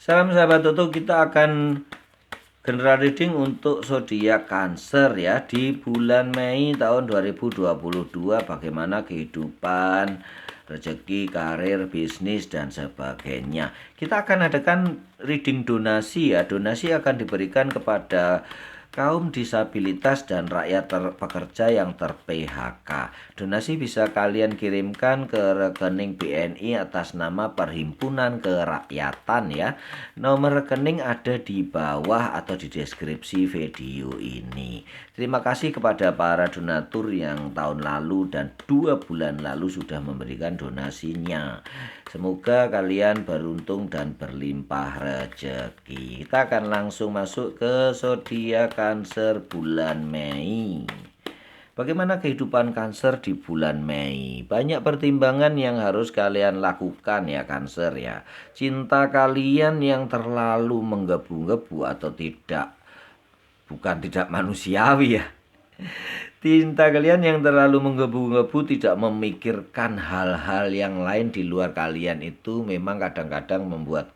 Salam sahabat Toto, kita akan general reading untuk zodiak Cancer ya di bulan Mei tahun 2022. Bagaimana kehidupan, rezeki, karir, bisnis dan sebagainya. Kita akan adakan reading donasi ya. Donasi akan diberikan kepada kaum disabilitas dan rakyat pekerja yang ter-PHK. Donasi bisa kalian kirimkan ke rekening BNI atas nama Perhimpunan Kerakyatan ya. Nomor rekening ada di bawah atau di deskripsi video ini. Terima kasih kepada para donatur yang tahun lalu dan 2 bulan lalu sudah memberikan donasinya. Semoga kalian beruntung dan berlimpah rezeki. Kita akan langsung masuk ke zodiak Cancer bulan Mei. Bagaimana kehidupan Cancer di bulan Mei? Banyak pertimbangan yang harus kalian lakukan ya Cancer ya. Cinta kalian yang terlalu menggebu-gebu atau bukan tidak manusiawi ya. Cinta kalian yang terlalu menggebu-gebu, tidak memikirkan hal-hal yang lain di luar kalian itu memang kadang-kadang membuat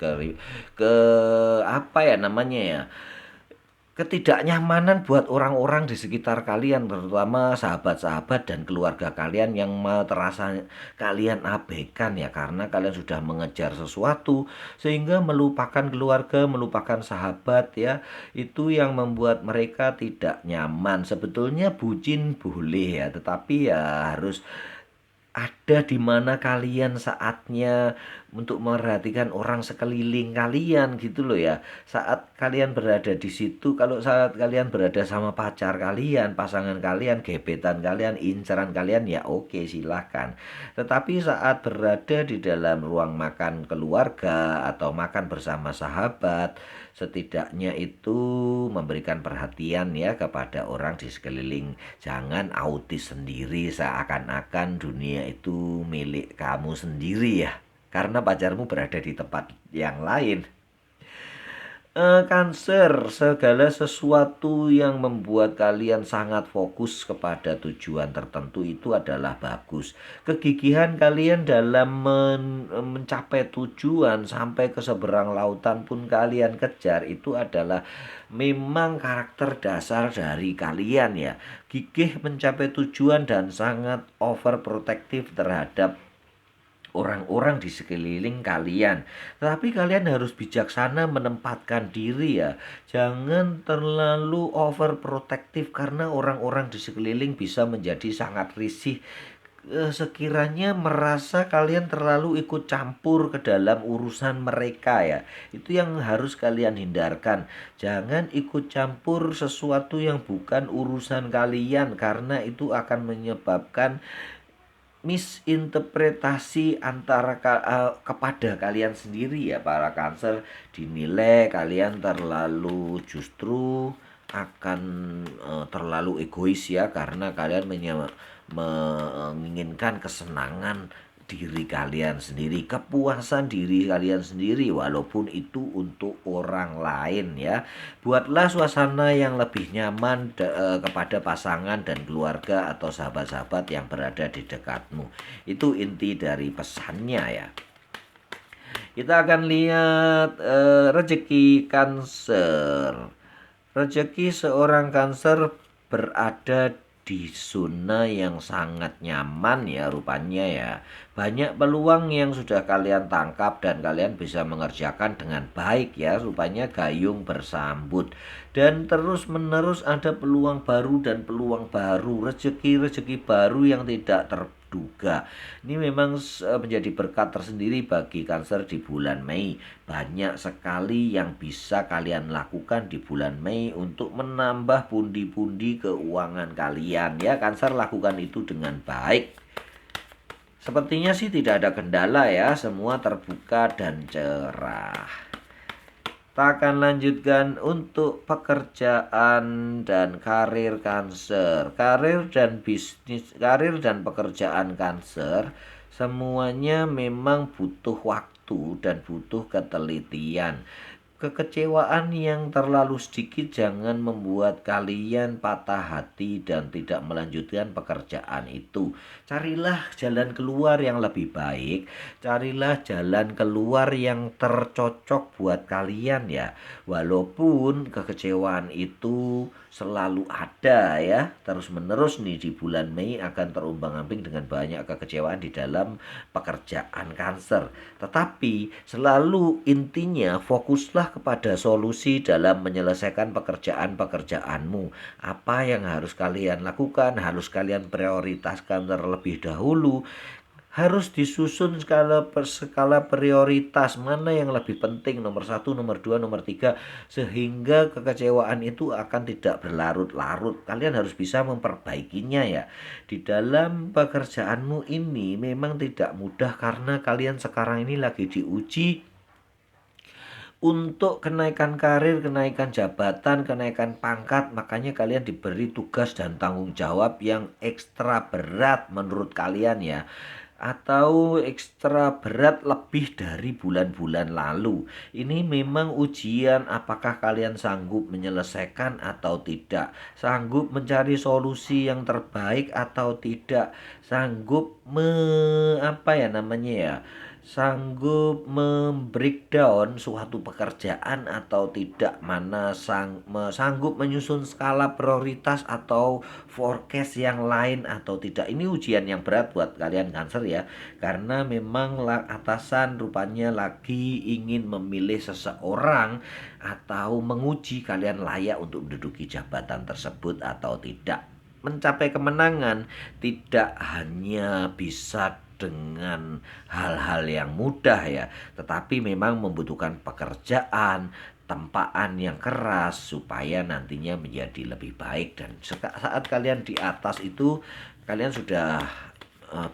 apa ya namanya ya, ketidaknyamanan buat orang-orang di sekitar kalian, terutama sahabat-sahabat dan keluarga kalian yang terasa kalian abaikan ya, karena kalian sudah mengejar sesuatu sehingga melupakan keluarga, melupakan sahabat ya. Itu yang membuat mereka tidak nyaman. Sebetulnya bucin boleh ya, tetapi ya harus ada di mana kalian saatnya untuk memperhatikan orang sekeliling kalian gitu loh ya. Saat kalian berada di situ, kalau saat kalian berada sama pacar kalian, pasangan kalian, gebetan kalian, inceran kalian ya oke silahkan. Tetapi saat berada di dalam ruang makan keluarga atau makan bersama sahabat, setidaknya itu memberikan perhatian ya kepada orang di sekeliling. Jangan autis sendiri seakan-akan dunia itu milik kamu sendiri ya, karena pacarmu berada di tempat yang lain. Cancer, segala sesuatu yang membuat kalian sangat fokus kepada tujuan tertentu itu adalah bagus. Kegigihan kalian dalam mencapai tujuan sampai ke seberang lautan pun kalian kejar, itu adalah memang karakter dasar dari kalian ya. Gigih mencapai tujuan dan sangat overprotective terhadap orang-orang di sekeliling kalian. Tapi kalian harus bijaksana menempatkan diri ya. Jangan terlalu overprotective karena orang-orang di sekeliling bisa menjadi sangat risih sekiranya merasa kalian terlalu ikut campur ke dalam urusan mereka ya. Itu yang harus kalian hindarkan. Jangan ikut campur sesuatu yang bukan urusan kalian, karena itu akan menyebabkan misinterpretasi kepada kalian sendiri ya. Para Cancer dinilai kalian terlalu justru akan terlalu egois ya, karena kalian menginginkan kesenangan diri kalian sendiri, kepuasan diri kalian sendiri, walaupun itu untuk orang lain ya. Buatlah suasana yang lebih nyaman kepada pasangan dan keluarga atau sahabat-sahabat yang berada di dekatmu. Itu inti dari pesannya ya. Kita akan lihat rezeki Cancer. Rezeki seorang Cancer berada di zona yang sangat nyaman ya rupanya ya. Banyak peluang yang sudah kalian tangkap dan kalian bisa mengerjakan dengan baik ya. Rupanya gayung bersambut. Dan terus menerus ada peluang baru dan peluang baru. Rezeki-rezeki baru yang tidak terduga. Ini memang menjadi berkat tersendiri bagi Cancer di bulan Mei. Banyak sekali yang bisa kalian lakukan di bulan Mei untuk menambah pundi-pundi keuangan kalian ya. Cancer lakukan itu dengan baik. Sepertinya sih tidak ada kendala ya, semua terbuka dan cerah. Kita akan lanjutkan untuk pekerjaan dan karir Cancer. Karir dan bisnis, karir dan pekerjaan Cancer semuanya memang butuh waktu dan butuh ketelitian. Kekecewaan yang terlalu sedikit jangan membuat kalian patah hati dan tidak melanjutkan pekerjaan itu. Carilah jalan keluar yang lebih baik, carilah jalan keluar yang tercocok buat kalian ya. Walaupun kekecewaan itu selalu ada ya, terus-menerus nih di bulan Mei akan terumbang-ambing dengan banyak kekecewaan di dalam pekerjaan Cancer. Tetapi selalu intinya fokuslah kepada solusi dalam menyelesaikan pekerjaan-pekerjaanmu. Apa yang harus kalian lakukan, harus kalian prioritaskan terlebih dahulu. Harus disusun skala prioritas mana yang lebih penting, nomor satu, nomor dua, nomor tiga, sehingga kekecewaan itu akan tidak berlarut-larut. Kalian harus bisa memperbaikinya ya. Di dalam pekerjaanmu ini memang tidak mudah karena kalian sekarang ini lagi diuji untuk kenaikan karir, kenaikan jabatan, kenaikan pangkat. Makanya kalian diberi tugas dan tanggung jawab yang ekstra berat menurut kalian ya, atau ekstra berat lebih dari bulan-bulan lalu. Ini memang ujian apakah kalian sanggup menyelesaikan atau tidak, sanggup mencari solusi yang terbaik atau tidak, sanggup apa ya namanya ya, sanggup membreakdown suatu pekerjaan atau tidak, mana sanggup menyusun skala prioritas atau forecast yang lain atau tidak. Ini ujian yang berat buat kalian Cancer ya, karena memang atasan rupanya lagi ingin memilih seseorang atau menguji kalian layak untuk menduduki jabatan tersebut atau tidak. Mencapai kemenangan tidak hanya bisa dengan hal-hal yang mudah ya, tetapi memang membutuhkan pekerjaan, tempaan yang keras supaya nantinya menjadi lebih baik. Dan saat kalian di atas itu, kalian sudah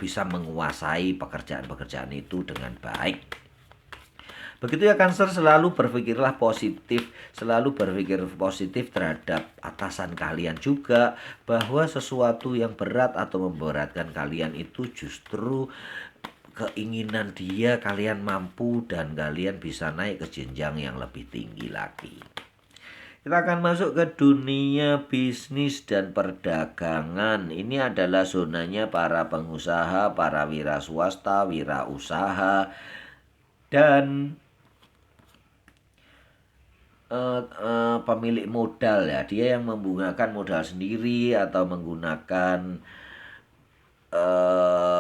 bisa menguasai pekerjaan-pekerjaan itu dengan baik. Begitu ya Cancer, selalu berpikirlah positif, selalu berpikir positif terhadap atasan kalian juga, bahwa sesuatu yang berat atau memberatkan kalian itu justru keinginan dia kalian mampu dan kalian bisa naik ke jenjang yang lebih tinggi lagi. Kita akan masuk ke dunia bisnis dan perdagangan. Ini adalah zonanya para pengusaha, para wira swasta, wira usaha, dan pemilik modal ya. Dia yang menggunakan modal sendiri atau menggunakan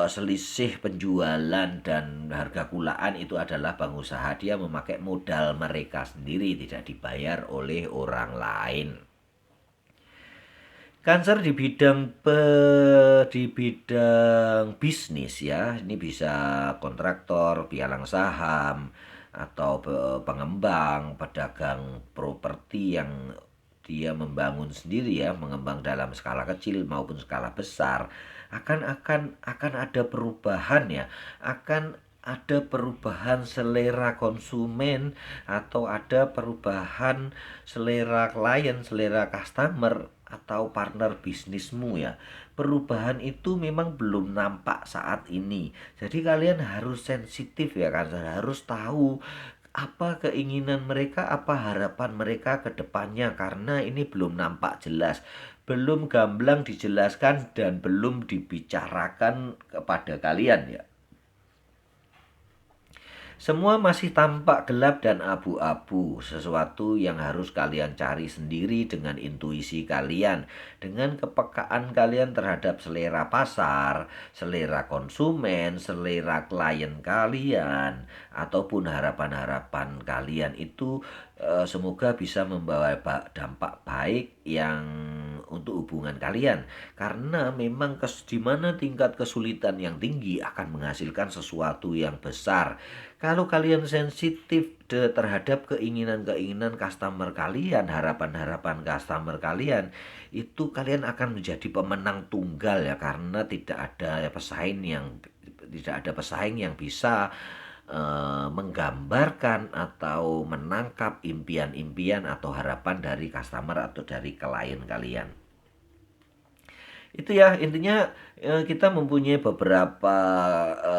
selisih penjualan dan harga kulaan, itu adalah pengusaha. Dia memakai modal mereka sendiri, tidak dibayar oleh orang lain. Cancer di bidang bisnis ya, ini bisa kontraktor, pialang saham, atau pengembang, pedagang properti yang dia membangun sendiri ya, mengembang dalam skala kecil maupun skala besar, akan ada perubahan ya, akan ada perubahan selera konsumen atau ada perubahan selera klien, selera customer atau partner bisnismu ya. Perubahan itu memang belum nampak saat ini. Jadi kalian harus sensitif ya kan, harus tahu apa keinginan mereka, apa harapan mereka ke depannya, karena ini belum nampak jelas, belum gamblang dijelaskan dan belum dibicarakan kepada kalian ya. Semua masih tampak gelap dan abu-abu, sesuatu yang harus kalian cari sendiri dengan intuisi kalian, dengan kepekaan kalian terhadap selera pasar, selera konsumen, selera klien kalian, ataupun harapan-harapan kalian itu. Semoga bisa membawa dampak baik yang untuk hubungan kalian, karena memang di mana tingkat kesulitan yang tinggi akan menghasilkan sesuatu yang besar. Kalau kalian sensitif terhadap keinginan-keinginan customer kalian, harapan-harapan customer kalian, itu kalian akan menjadi pemenang tunggal ya, karena tidak ada pesaing yang bisa menggambarkan atau menangkap impian-impian atau harapan dari customer atau dari klien kalian. Itu ya intinya, kita mempunyai beberapa,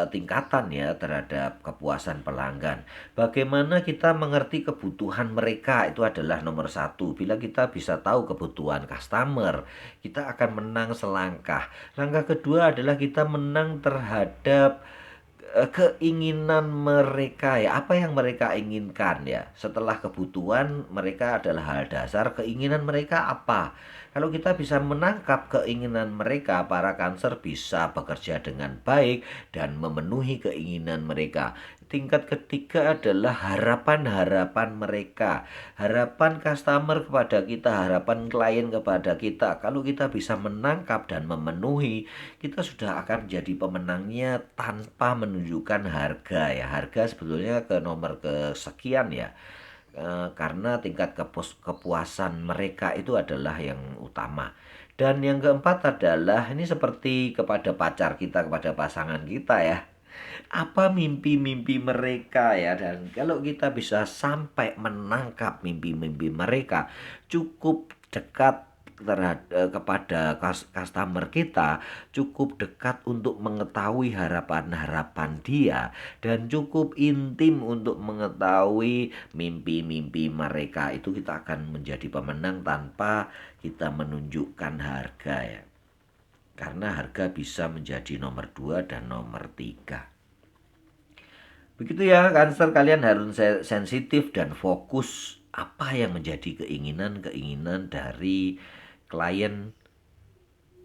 tingkatan ya terhadap kepuasan pelanggan. Bagaimana kita mengerti kebutuhan mereka itu adalah nomor satu. Bila kita bisa tahu kebutuhan customer, kita akan menang selangkah. Langkah kedua adalah kita menang terhadap keinginan mereka ya, apa yang mereka inginkan ya. Setelah kebutuhan mereka adalah hal dasar, keinginan mereka apa. Kalau kita bisa menangkap keinginan mereka, para kanser bisa bekerja dengan baik dan memenuhi keinginan mereka. Tingkat ketiga adalah harapan-harapan mereka. Harapan customer kepada kita, harapan klien kepada kita. Kalau kita bisa menangkap dan memenuhi, kita sudah akan jadi pemenangnya tanpa menunjukkan harga ya. Harga sebetulnya ke nomor kesekian ya. Karena tingkat kepuasan mereka itu adalah yang utama. Dan yang keempat adalah ini seperti kepada pacar kita, kepada pasangan kita ya. Apa mimpi-mimpi mereka ya, dan kalau kita bisa sampai menangkap mimpi-mimpi mereka, cukup dekat kepada customer kita, cukup dekat untuk mengetahui harapan-harapan dia, dan cukup intim untuk mengetahui mimpi-mimpi mereka, itu kita akan menjadi pemenang tanpa kita menunjukkan harga ya. Karena harga bisa menjadi nomor 2 dan nomor 3. Begitu ya, Cancer, kalian harus sensitif dan fokus apa yang menjadi keinginan-keinginan dari klien,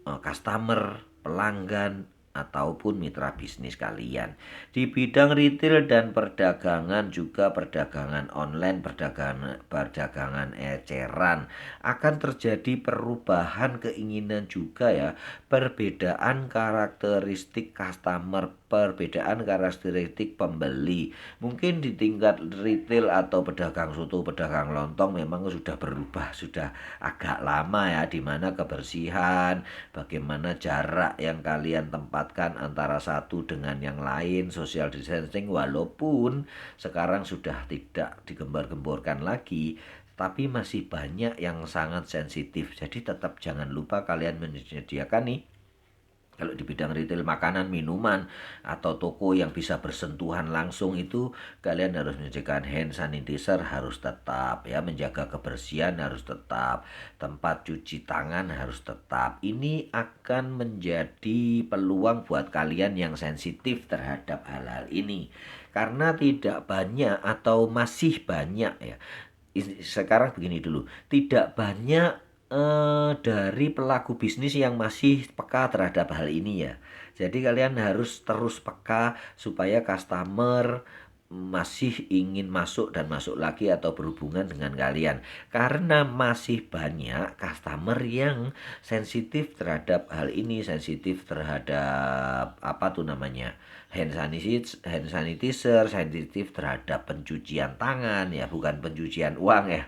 customer, pelanggan, ataupun mitra bisnis kalian. Di bidang retail dan perdagangan, juga perdagangan online, perdagangan eceran, akan terjadi perubahan keinginan juga ya. Perbedaan karakteristik customer, perbedaan karakteristik pembeli. Mungkin di tingkat retail atau pedagang soto, pedagang lontong memang sudah berubah, sudah agak lama ya, di mana kebersihan, bagaimana jarak yang kalian tempatkan antara satu dengan yang lain, social distancing, walaupun sekarang sudah tidak digembar-gemborkan lagi, tapi masih banyak yang sangat sensitif. Jadi tetap jangan lupa kalian menyediakan nih, kalau di bidang retail makanan, minuman, atau toko yang bisa bersentuhan langsung, itu kalian harus menyediakan hand sanitizer, harus tetap ya, menjaga kebersihan harus tetap, tempat cuci tangan harus tetap. Ini akan menjadi peluang buat kalian yang sensitif terhadap hal-hal ini. Karena tidak banyak atau masih banyak ya. Sekarang begini dulu, tidak banyak dari pelaku bisnis yang masih peka terhadap hal ini ya. Jadi kalian harus terus peka supaya customer masih ingin masuk dan masuk lagi atau berhubungan dengan kalian. Karena masih banyak customer yang sensitif terhadap hal ini, sensitif terhadap apa tuh namanya? Hand sanitizer, sensitif terhadap pencucian tangan ya, bukan pencucian uang ya,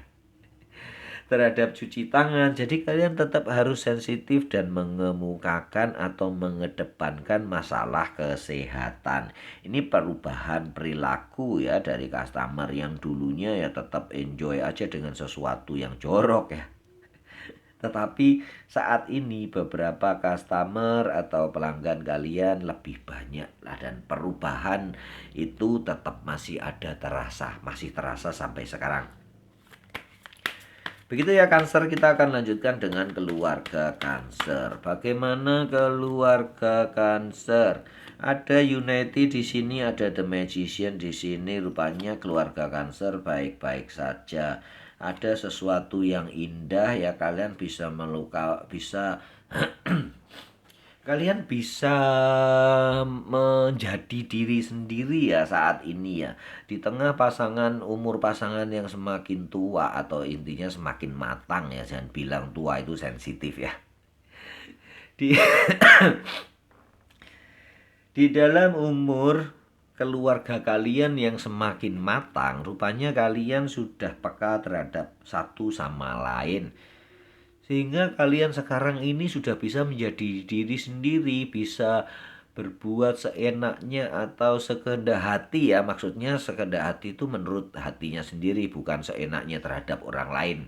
terhadap cuci tangan. Jadi kalian tetap harus sensitif dan mengemukakan atau mengedepankan masalah kesehatan. Ini perubahan perilaku ya dari customer yang dulunya ya tetap enjoy aja dengan sesuatu yang jorok ya. Tetapi saat ini beberapa customer atau pelanggan kalian lebih banyak lah, dan perubahan itu tetap masih ada terasa, masih terasa sampai sekarang. Begitu ya Cancer, kita akan lanjutkan dengan keluarga Cancer. Bagaimana keluarga Cancer? Ada Unity di sini, ada The Magician di sini. Rupanya keluarga Cancer baik-baik saja. Ada sesuatu yang indah ya, kalian bisa kalian bisa menjadi diri sendiri ya saat ini ya. Di tengah umur pasangan yang semakin tua, atau intinya semakin matang ya. Jangan bilang tua itu sensitif ya. Di di dalam umur keluarga kalian yang semakin matang, rupanya kalian sudah peka terhadap satu sama lain. Sehingga kalian sekarang ini sudah bisa menjadi diri sendiri, bisa berbuat seenaknya atau sekehendak hati ya. Maksudnya sekehendak hati itu menurut hatinya sendiri, bukan seenaknya terhadap orang lain.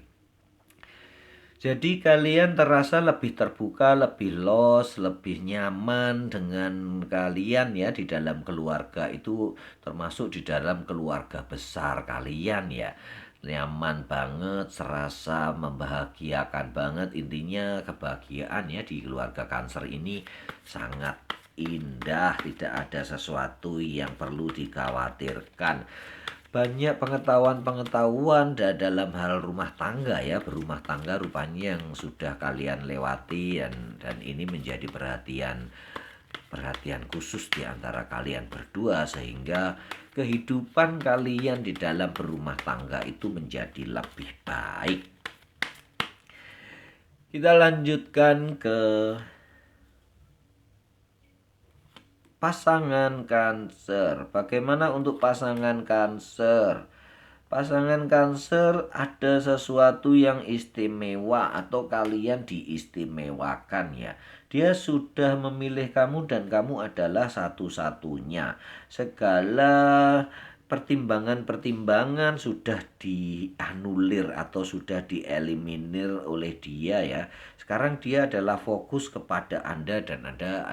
Jadi kalian terasa lebih terbuka, lebih los, lebih nyaman dengan kalian ya di dalam keluarga itu, termasuk di dalam keluarga besar kalian ya. Nyaman banget, serasa membahagiakan banget. Intinya kebahagiaan ya di keluarga Cancer ini sangat indah, tidak ada sesuatu yang perlu dikhawatirkan. Banyak pengetahuan-pengetahuan dalam hal rumah tangga ya, berumah tangga rupanya yang sudah kalian lewati, dan ini menjadi perhatian khusus di antara kalian berdua, sehingga kehidupan kalian di dalam berumah tangga itu menjadi lebih baik. Kita lanjutkan ke pasangan Cancer. Bagaimana untuk pasangan Cancer? Pasangan Cancer ada sesuatu yang istimewa atau kalian diistimewakan ya. Dia sudah memilih kamu dan kamu adalah satu-satunya. Segala pertimbangan-pertimbangan sudah dianulir atau sudah dieliminir oleh dia ya. Sekarang dia adalah fokus kepada Anda, dan ada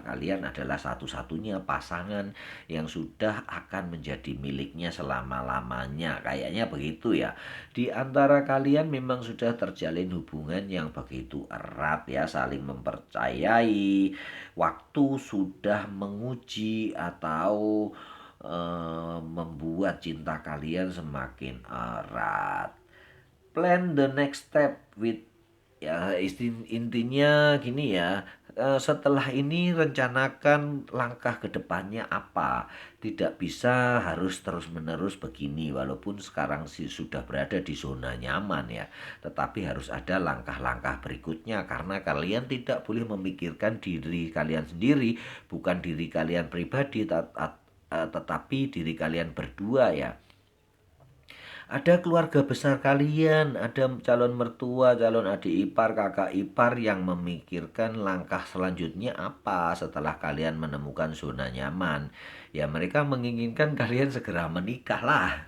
kalian adalah satu-satunya pasangan yang sudah akan menjadi miliknya selama-lamanya. Kayaknya begitu ya. Di antara kalian memang sudah terjalin hubungan yang begitu erat ya, saling mempercayai. Waktu sudah menguji atau membuat cinta kalian semakin erat. Plan the next step with, ya intinya gini ya, setelah ini rencanakan langkah ke depannya apa. Tidak bisa harus terus-menerus begini, walaupun sekarang sih sudah berada di zona nyaman ya. Tetapi harus ada langkah-langkah berikutnya, karena kalian tidak boleh memikirkan diri kalian sendiri, bukan diri kalian pribadi, tetapi diri kalian berdua ya. Ada keluarga besar kalian, ada calon mertua, calon adik ipar, kakak ipar yang memikirkan langkah selanjutnya apa setelah kalian menemukan zona nyaman. Ya mereka menginginkan kalian segera menikah lah.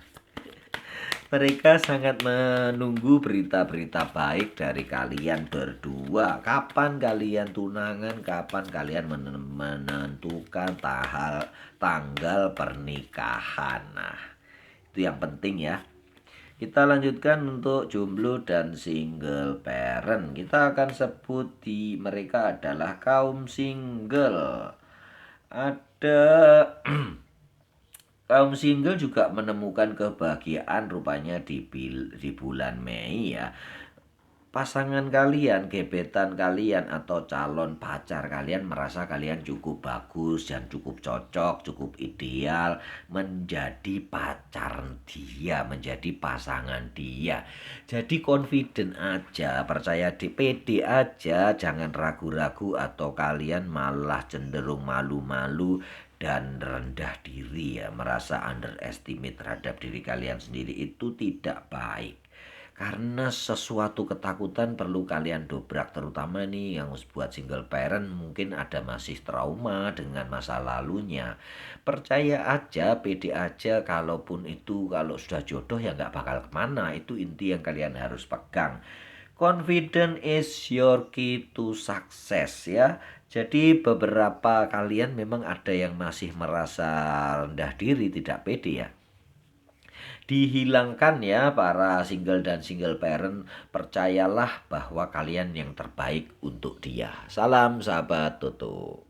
Mereka sangat menunggu berita-berita baik dari kalian berdua. Kapan kalian tunangan, kapan kalian menentukan tanggal pernikahan. Nah, itu yang penting ya. Kita lanjutkan untuk jomblo dan single parent. Kita akan sebut di mereka adalah kaum single. Ada kaum single juga menemukan kebahagiaan rupanya di bulan Mei ya. Pasangan kalian, gebetan kalian atau calon pacar kalian merasa kalian cukup bagus dan cukup cocok, cukup ideal menjadi pacar dia, menjadi pasangan dia. Jadi confident aja, percaya di pede aja, jangan ragu-ragu atau kalian malah cenderung malu-malu dan rendah diri ya, merasa underestimate terhadap diri kalian sendiri. Itu tidak baik. Karena sesuatu ketakutan perlu kalian dobrak, terutama nih yang buat single parent mungkin ada masih trauma dengan masa lalunya. Percaya aja, pede aja, kalaupun itu kalau sudah jodoh ya nggak bakal kemana. Itu inti yang kalian harus pegang. Confident is your key to success ya. Jadi beberapa kalian memang ada yang masih merasa rendah diri, tidak pede ya. Dihilangkan ya para single dan single parent. Percayalah bahwa kalian yang terbaik untuk dia. Salam sahabat Toto.